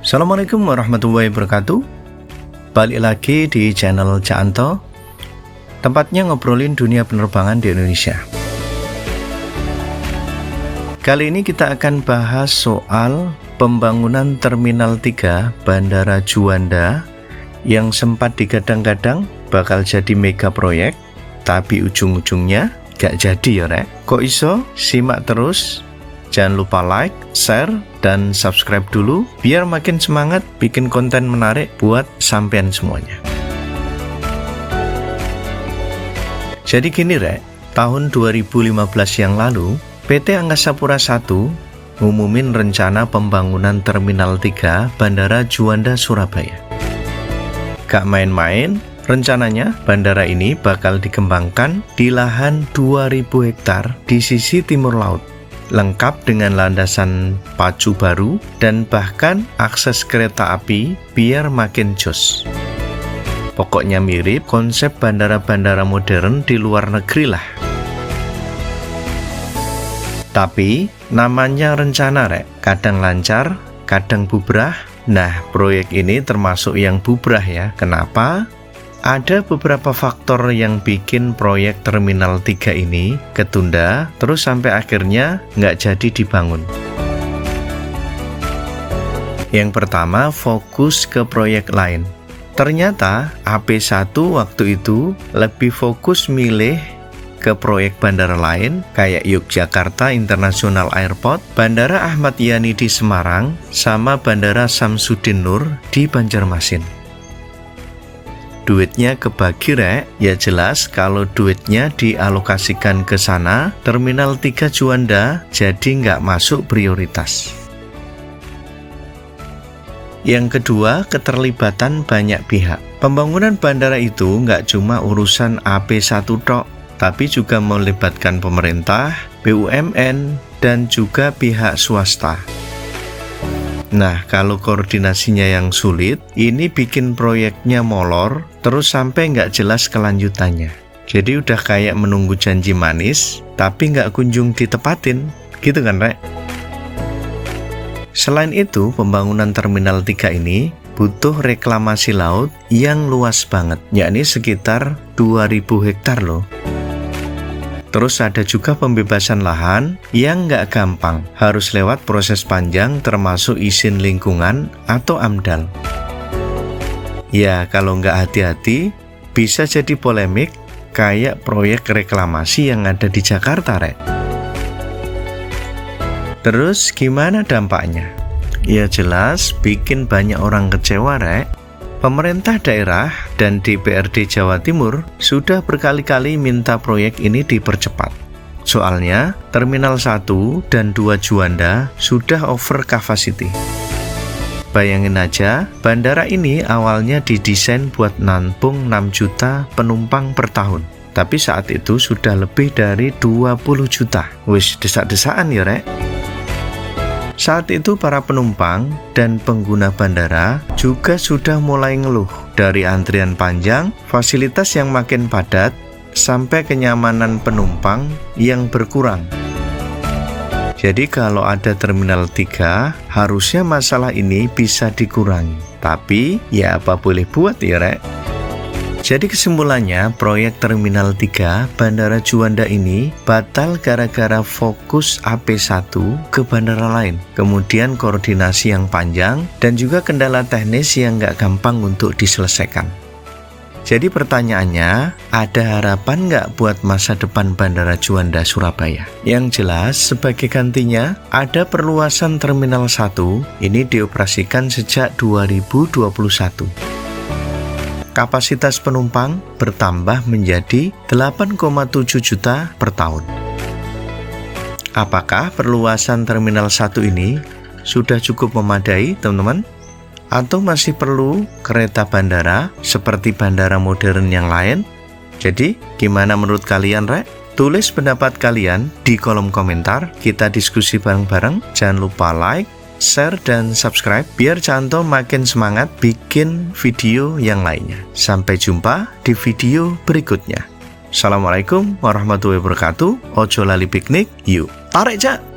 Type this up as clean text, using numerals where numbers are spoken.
Assalamualaikum warahmatullahi wabarakatuh. Balik lagi di channel Cak Anto, tempatnya ngobrolin dunia penerbangan di Indonesia. Kali ini kita akan bahas soal pembangunan Terminal 3 Bandara Juanda yang sempat digadang-gadang bakal jadi mega proyek, tapi ujung-ujungnya gak jadi ya rek. Kok iso? Simak terus. Jangan lupa like, share, dan subscribe dulu biar makin semangat bikin konten menarik buat sampean semuanya. Jadi gini rek, tahun 2015 yang lalu PT Angkasa Pura I ngumumin rencana pembangunan Terminal 3 Bandara Juanda Surabaya. Gak main-main, rencananya bandara ini bakal dikembangkan di lahan 2000 hektar di sisi timur laut, lengkap dengan landasan pacu baru dan bahkan akses kereta api biar makin jos. Pokoknya mirip konsep bandara-bandara modern di luar negeri lah. Tapi namanya rencana rek, kadang lancar, kadang bubrah. Nah, proyek ini termasuk yang bubrah ya. Kenapa? Ada beberapa faktor yang bikin proyek Terminal 3 ini ketunda, terus sampai akhirnya nggak jadi dibangun. Yang pertama, fokus ke proyek lain. Ternyata AP1 waktu itu lebih fokus milih ke proyek bandara lain kayak Yogyakarta International Airport, Bandara Ahmad Yani di Semarang, sama Bandara Samsudin Nur di Banjarmasin. Duitnya kebagi rek, ya jelas kalau duitnya dialokasikan ke sana, Terminal 3 Juanda jadi nggak masuk prioritas. Yang kedua, keterlibatan banyak pihak. Pembangunan bandara itu nggak cuma urusan AP1 tok, tapi juga melibatkan pemerintah, BUMN, dan juga pihak swasta. Nah, kalau koordinasinya yang sulit, ini bikin proyeknya molor, terus sampai nggak jelas kelanjutannya. Jadi udah kayak menunggu janji manis, tapi nggak kunjung ditepatin, gitu kan rek? Selain itu, pembangunan Terminal 3 ini butuh reklamasi laut yang luas banget, yakni sekitar 2000 hektar loh. Terus ada juga pembebasan lahan yang nggak gampang, harus lewat proses panjang termasuk izin lingkungan atau AMDAL. Ya, kalau nggak hati-hati, bisa jadi polemik kayak proyek reklamasi yang ada di Jakarta, rek. Terus gimana dampaknya? Ya jelas, bikin banyak orang kecewa, rek. Pemerintah daerah dan DPRD Jawa Timur sudah berkali-kali minta proyek ini dipercepat. Soalnya, Terminal 1 dan 2 Juanda sudah over capacity. Bayangin aja, bandara ini awalnya didesain buat nampung 6 juta penumpang per tahun. Tapi saat itu sudah lebih dari 20 juta. Wis desak-desakan ya rek. Saat itu para penumpang dan pengguna bandara juga sudah mulai ngeluh dari antrian panjang, fasilitas yang makin padat, sampai kenyamanan penumpang yang berkurang. Jadi kalau ada Terminal 3, harusnya masalah ini bisa dikurangi. Tapi ya apa boleh buat ya rek. Jadi kesimpulannya, proyek Terminal 3 Bandara Juanda ini batal gara-gara fokus AP1 ke bandara lain. Kemudian koordinasi yang panjang dan juga kendala teknis yang nggak gampang untuk diselesaikan. Jadi pertanyaannya, ada harapan nggak buat masa depan Bandara Juanda Surabaya? Yang jelas, sebagai gantinya, ada perluasan Terminal 1, ini dioperasikan sejak 2021. Kapasitas penumpang bertambah menjadi 8,7 juta per tahun. Apakah perluasan Terminal 1 ini sudah cukup memadai, teman-teman? Atau masih perlu kereta bandara seperti bandara modern yang lain? Jadi, gimana menurut kalian, rek? Tulis pendapat kalian di kolom komentar, kita diskusi bareng-bareng. Jangan lupa like, share, dan subscribe biar Cak Anto makin semangat bikin video yang lainnya. Sampai jumpa di video berikutnya. Assalamualaikum warahmatullahi wabarakatuh. Ojo lali piknik, yuk tarik Cak.